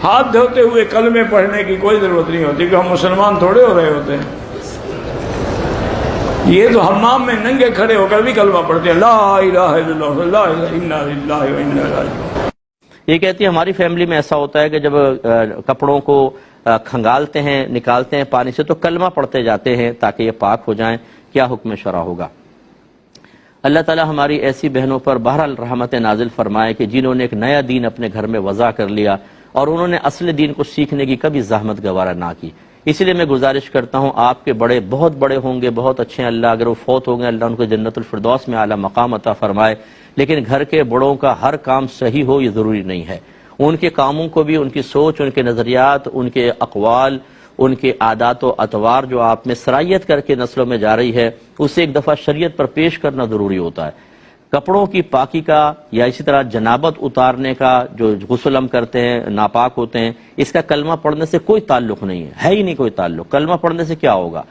ہاتھ دھوتے ہوئے کلمے پڑھنے کی کوئی ضرورت نہیں ہوتی کہ ہم مسلمان تھوڑے ہو رہے ہوتے ہیں. یہ تو حمام میں ننگے کھڑے ہو کر بھی کلمہ پڑھتے ہیں، لا الہ الا اللہ لا الہ الا اللہ و انا الیہ راجعون. یہ کہتی ہے ہماری فیملی میں ایسا ہوتا ہے کہ جب کپڑوں کو کھنگالتے ہیں، نکالتے ہیں پانی سے، تو کلمہ پڑھتے جاتے ہیں تاکہ یہ پاک ہو جائیں. کیا حکم شرع ہوگا؟ اللہ تعالی ہماری ایسی بہنوں پر بہرحال رحمت نازل فرمائے کہ جنہوں نے ایک نیا دین اپنے گھر میں وضع کر لیا اور انہوں نے اصل دین کو سیکھنے کی کبھی زحمت گوارا نہ کی. اسی لیے میں گزارش کرتا ہوں، آپ کے بڑے بہت بڑے ہوں گے، بہت اچھے ہیں، اللہ اگر وہ فوت ہو گئے اللہ ان کو جنت الفردوس میں اعلیٰ مقام عطا فرمائے، لیکن گھر کے بڑوں کا ہر کام صحیح ہو یہ ضروری نہیں ہے. ان کے کاموں کو بھی، ان کی سوچ، ان کے نظریات، ان کے اقوال، ان کے عادات و اطوار جو آپ میں سرایت کر کے نسلوں میں جا رہی ہے، اسے ایک دفعہ شریعت پر پیش کرنا ضروری ہوتا ہے. کپڑوں کی پاکی کا یا اسی طرح جنابت اتارنے کا جو غسل ہم کرتے ہیں، ناپاک ہوتے ہیں، اس کا کلمہ پڑھنے سے کوئی تعلق نہیں ہے ہی نہیں کوئی تعلق. کلمہ پڑھنے سے کیا ہوگا؟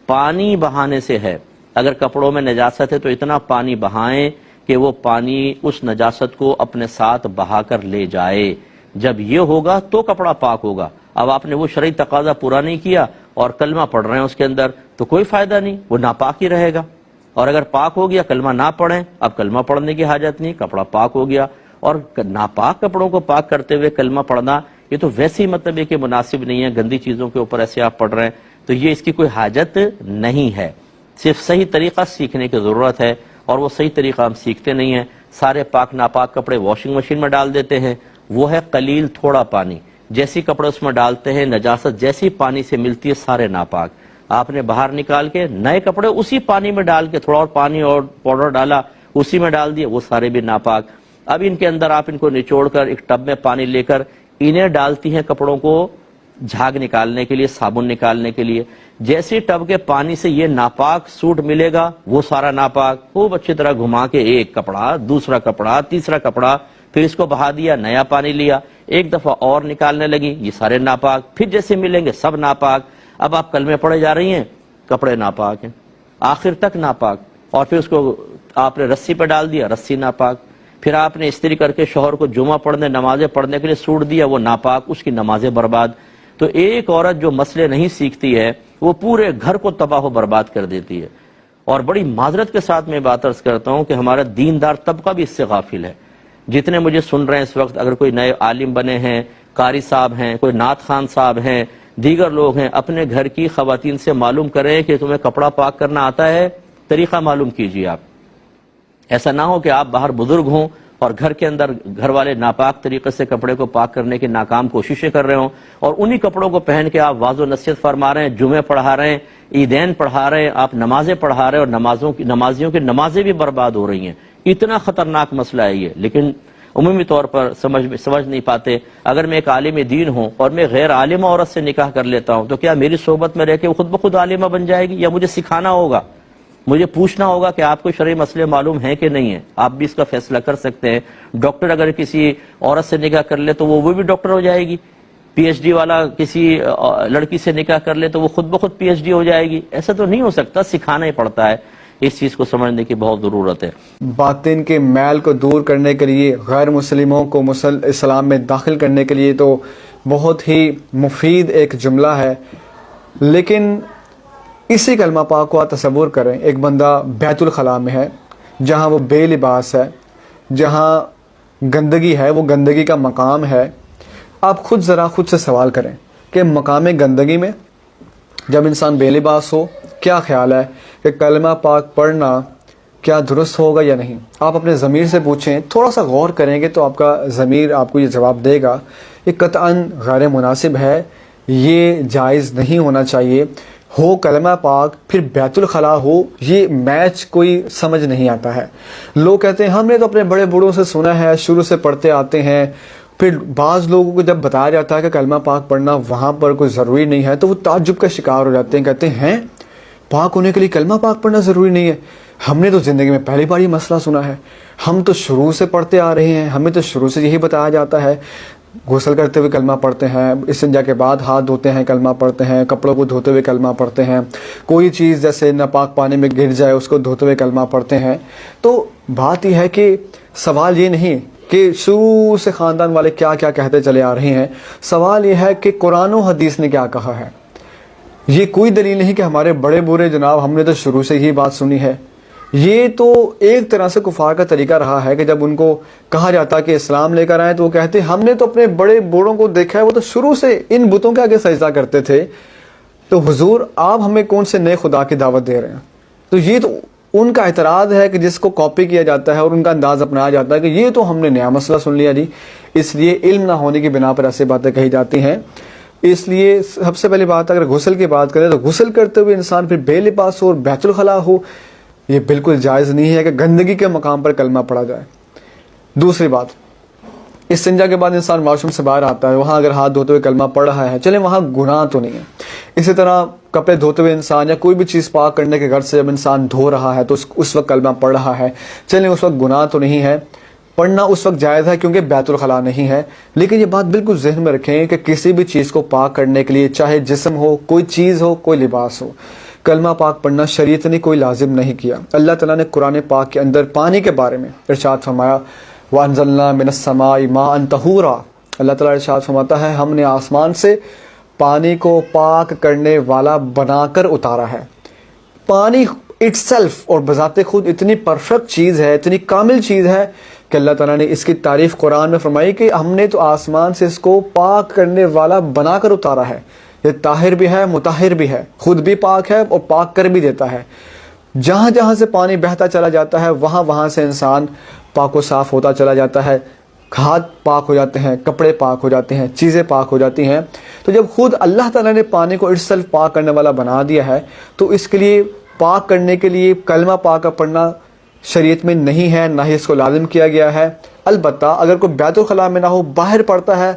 پانی بہانے سے ہے. اگر کپڑوں میں نجاست ہے تو اتنا پانی بہائیں کہ وہ پانی اس نجاست کو اپنے ساتھ بہا کر لے جائے. جب یہ ہوگا تو کپڑا پاک ہوگا. اب آپ نے وہ شرعی تقاضا پورا نہیں کیا اور کلمہ پڑھ رہے ہیں اس کے اندر، تو کوئی فائدہ نہیں، وہ ناپاک ہی رہے گا. اور اگر پاک ہو گیا، کلمہ نہ پڑھیں، اب کلمہ پڑھنے کی حاجت نہیں، کپڑا پاک ہو گیا. اور ناپاک کپڑوں کو پاک کرتے ہوئے کلمہ پڑھنا، یہ تو ویسے ہی مطلب ہے کہ مناسب نہیں ہے. گندی چیزوں کے اوپر ایسے آپ پڑھ رہے ہیں تو یہ اس کی کوئی حاجت نہیں ہے. صرف صحیح طریقہ سیکھنے کی ضرورت ہے، اور وہ صحیح طریقہ ہم سیکھتے نہیں ہیں. سارے پاک ناپاک کپڑے واشنگ مشین میں ڈال دیتے ہیں، وہ ہے قلیل تھوڑا پانی. جیسی کپڑے اس میں ڈالتے ہیں، نجاست جیسی پانی سے ملتی ہے سارے ناپاک. آپ نے باہر نکال کے نئے کپڑے اسی پانی میں ڈال کے، تھوڑا اور پانی اور پاؤڈر ڈالا اسی میں ڈال دیا، وہ سارے بھی ناپاک. اب ان کے اندر آپ ان کو نچوڑ کر ایک ٹب میں پانی لے کر انہیں ڈالتی ہیں کپڑوں کو جھاگ نکالنے کے لیے، صابن نکالنے کے لیے. جیسے ٹب کے پانی سے یہ ناپاک سوٹ ملے گا، وہ سارا ناپاک. خوب اچھی طرح گھما کے ایک کپڑا، دوسرا کپڑا، تیسرا کپڑا، پھر اس کو بہا دیا، نیا پانی لیا، ایک دفعہ اور نکالنے لگی، یہ سارے ناپاک. پھر جیسے ملیں گے سب ناپاک. اب آپ کلمے پڑھے جا رہی ہیں، کپڑے ناپاک ہیں آخر تک ناپاک. اور پھر اس کو آپ نے رسی پہ ڈال دیا، رسی ناپاک. پھر آپ نے استری کر کے شوہر کو جمعہ پڑھنے، نمازیں پڑھنے کے لیے سوٹ دیا، وہ ناپاک، اس کی نمازیں برباد. تو ایک عورت جو مسئلے نہیں سیکھتی ہے وہ پورے گھر کو تباہ و برباد کر دیتی ہے. اور بڑی معذرت کے ساتھ میں بات عرض کرتا ہوں کہ ہمارا دیندار طبقہ بھی اس سے غافل ہے. جتنے مجھے سن رہے ہیں اس وقت، اگر کوئی نئے عالم بنے ہیں، قاری صاحب ہیں، کوئی نعت خان صاحب ہیں، دیگر لوگ ہیں، اپنے گھر کی خواتین سے معلوم کریں کہ تمہیں کپڑا پاک کرنا آتا ہے، طریقہ معلوم کیجیے. آپ ایسا نہ ہو کہ آپ باہر بزرگ ہوں اور گھر کے اندر گھر والے ناپاک طریقے سے کپڑے کو پاک کرنے کی ناکام کوششیں کر رہے ہوں، اور انہی کپڑوں کو پہن کے آپ واعظ و نصیحت فرما رہے ہیں، جمعے پڑھا رہے ہیں، عیدین پڑھا رہے ہیں، آپ نمازیں پڑھا رہے ہیں، اور نمازیوں کی نمازیں بھی برباد ہو رہی ہیں. اتنا خطرناک مسئلہ ہے یہ. لیکن عمومی طور پر سمجھ نہیں پاتے. اگر میں ایک عالم دین ہوں اور میں غیر عالمہ عورت سے نکاح کر لیتا ہوں تو کیا میری صحبت میں رہ کے وہ خود بخود عالمہ بن جائے گی، یا مجھے سکھانا ہوگا، مجھے پوچھنا ہوگا کہ آپ کو شرعی مسئلے معلوم ہیں کہ نہیں ہیں؟ آپ بھی اس کا فیصلہ کر سکتے ہیں. ڈاکٹر اگر کسی عورت سے نکاح کر لے تو وہ بھی ڈاکٹر ہو جائے گی. پی ایچ ڈی والا کسی لڑکی سے نکاح کر لے تو وہ خود بخود پی ایچ ڈی ہو جائے گی. ایسا تو نہیں ہو سکتا، سکھانا ہی پڑتا ہے. اس چیز کو سمجھنے کی بہت ضرورت ہے. باطن کے میل کو دور کرنے کے لیے، غیر مسلموں کو اسلام میں داخل کرنے کے لیے تو بہت ہی مفید ایک جملہ ہے. لیکن اسی کلمہ پاک کو آپ تصور کریں، ایک بندہ بیت الخلاء میں ہے جہاں وہ بے لباس ہے، جہاں گندگی ہے، وہ گندگی کا مقام ہے. آپ خود سے سوال کریں کہ مقام گندگی میں جب انسان بے لباس ہو، کیا خیال ہے کہ کلمہ پاک پڑھنا کیا درست ہوگا یا نہیں؟ آپ اپنے ضمیر سے پوچھیں، تھوڑا سا غور کریں گے تو آپ کا ضمیر آپ کو یہ جواب دے گا. یہ قطعاً غیر مناسب ہے، یہ جائز نہیں ہونا چاہیے. ہو کلمہ پاک پھر بیت الخلاء ہو، یہ میچ کوئی سمجھ نہیں آتا ہے. لوگ کہتے ہیں ہم نے تو اپنے بڑے بوڑھوں سے سنا ہے، شروع سے پڑھتے آتے ہیں. پھر بعض لوگوں کو جب بتایا جاتا ہے کہ کلمہ پاک پڑھنا وہاں پر کوئی ضروری نہیں ہے تو وہ تعجب کا شکار ہو جاتے ہیں، کہتے ہیں پاک ہونے کے لیے کلمہ پاک پڑھنا ضروری نہیں ہے. ہم نے تو زندگی میں پہلی بار یہ مسئلہ سنا ہے. ہم تو شروع سے پڑھتے آ رہے ہیں، ہمیں تو شروع سے یہی بتایا جاتا ہے. غسل کرتے ہوئے کلمہ پڑھتے ہیں، استنجا کے بعد ہاتھ دھوتے ہیں کلمہ پڑھتے ہیں، کپڑوں کو دھوتے ہوئے کلمہ پڑھتے ہیں، کوئی چیز جیسے ناپاک پانی میں گر جائے اس کو دھوتے ہوئے کلمہ پڑھتے ہیں. تو بات یہ ہے کہ سوال یہ نہیں کہ شروع سے خاندان والے کیا کیا کہتے چلے آ رہے ہیں. سوال یہ ہے کہ قرآن و حدیث نے کیا کہا ہے. یہ کوئی دلیل نہیں کہ ہمارے بڑے برے جناب ہم نے تو شروع سے ہی بات سنی ہے. یہ تو ایک طرح سے کفار کا طریقہ رہا ہے کہ جب ان کو کہا جاتا کہ اسلام لے کر آئیں تو وہ کہتے ہم نے تو اپنے بڑے بوڑھوں کو دیکھا ہے وہ تو شروع سے ان بتوں کے آگے سجدہ کرتے تھے, تو حضور آپ ہمیں کون سے نئے خدا کی دعوت دے رہے ہیں. تو یہ تو ان کا اعتراض ہے کہ جس کو کاپی کیا جاتا ہے اور ان کا انداز اپنایا جاتا ہے کہ یہ تو ہم نے نیا مسئلہ سن لیا جی. اس لیے علم نہ ہونے کی بنا پر ایسی باتیں کہی جاتی ہیں. اس لیے سب سے پہلی بات اگر غسل کی بات کریں تو غسل کرتے ہوئے انسان پھر بے لباس ہو اور بیت الخلاء ہو, یہ بالکل جائز نہیں ہے کہ گندگی کے مقام پر کلمہ پڑھا جائے. دوسری بات, استنجا کے بعد انسان واش روم سے باہر آتا ہے, وہاں اگر ہاتھ دھوتے ہوئے کلمہ پڑھ رہا ہے چلیں وہاں گناہ تو نہیں ہے. اسی طرح کپڑے دھوتے ہوئے انسان یا کوئی بھی چیز پاک کرنے کے گھر سے جب انسان دھو رہا ہے تو اس وقت کلمہ پڑھ رہا ہے, چلیں اس وقت گناہ تو نہیں ہے, پڑھنا اس وقت جائز ہے کیونکہ بیت الخلاء نہیں ہے. لیکن یہ بات بالکل ذہن میں رکھیں کہ کسی بھی چیز کو پاک کرنے کے لیے چاہے جسم ہو, کوئی چیز ہو, کوئی لباس ہو, کلمہ پاک پڑھنا شریعت نے کوئی لازم نہیں کیا. اللہ تعالیٰ نے قرآن پاک کے اندر پانی کے بارے میں ارشاد فرمایا وَأَنزَلْنَا مِنَ السَّمَاءِ مَاءً طَهُورًا. اللہ تعالیٰ ارشاد فرماتا ہے ہم نے آسمان سے پانی کو پاک کرنے والا بنا کر اتارا ہے. پانی اٹ سیلف اور بذات خود اتنی پرفیکٹ چیز ہے, اتنی کامل چیز ہے کہ اللہ تعالیٰ نے اس کی تعریف قرآن میں فرمائی کہ ہم نے تو آسمان سے اس کو پاک کرنے والا بنا کر اتارا ہے. یہ طاہر بھی ہے, مطہر بھی ہے, خود بھی پاک ہے اور پاک کر بھی دیتا ہے. جہاں جہاں سے پانی بہتا چلا جاتا ہے وہاں وہاں سے انسان پاک و صاف ہوتا چلا جاتا ہے, ہاتھ پاک ہو جاتے ہیں, کپڑے پاک ہو جاتے ہیں, چیزیں پاک ہو جاتی ہیں. تو جب خود اللہ تعالیٰ نے پانی کو اٹسلف پاک کرنے والا بنا دیا ہے تو اس کے لیے پاک کرنے کے لیے کلمہ پاک کا پڑھنا شریعت میں نہیں ہے, نہ ہی اس کو لازم کیا گیا ہے. البتہ اگر کوئی بیت الخلاء میں نہ ہو, باہر پڑھتا ہے,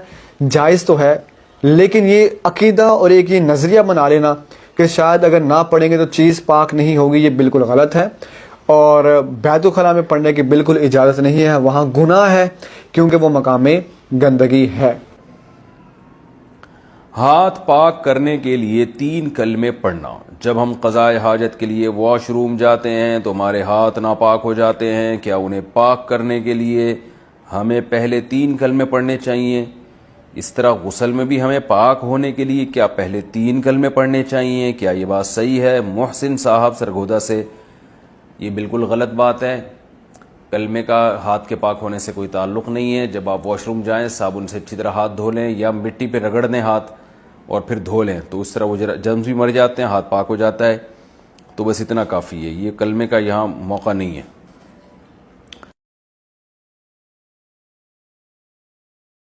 جائز تو ہے. لیکن یہ عقیدہ اور ایک یہ نظریہ بنا لینا کہ شاید اگر نہ پڑھیں گے تو چیز پاک نہیں ہوگی, یہ بالکل غلط ہے. اور بیت الخلاء میں پڑھنے کی بالکل اجازت نہیں ہے, وہاں گناہ ہے کیونکہ وہ مقام گندگی ہے. ہاتھ پاک کرنے کے لیے 3 کلمے پڑھنا. جب ہم قضاء حاجت کے لیے واش روم جاتے ہیں تو ہمارے ہاتھ ناپاک ہو جاتے ہیں, کیا انہیں پاک کرنے کے لیے ہمیں پہلے 3 کلمے پڑھنے چاہیے؟ اس طرح غسل میں بھی ہمیں پاک ہونے کے لیے کیا پہلے 3 کلمے پڑھنے چاہیے؟ کیا یہ بات صحیح ہے؟ محسن صاحب سرگودا سے, یہ بالکل غلط بات ہے. کلمے کا ہاتھ کے پاک ہونے سے کوئی تعلق نہیں ہے. جب آپ واش روم جائیں صابن سے اچھی طرح ہاتھ دھو لیں یا مٹی پہ رگڑ دیں ہاتھ اور پھر دھو لیں تو اس طرح وہ جرمز بھی مر جاتے ہیں, ہاتھ پاک ہو جاتا ہے. تو بس اتنا کافی ہے, یہ کلمے کا یہاں موقع نہیں ہے.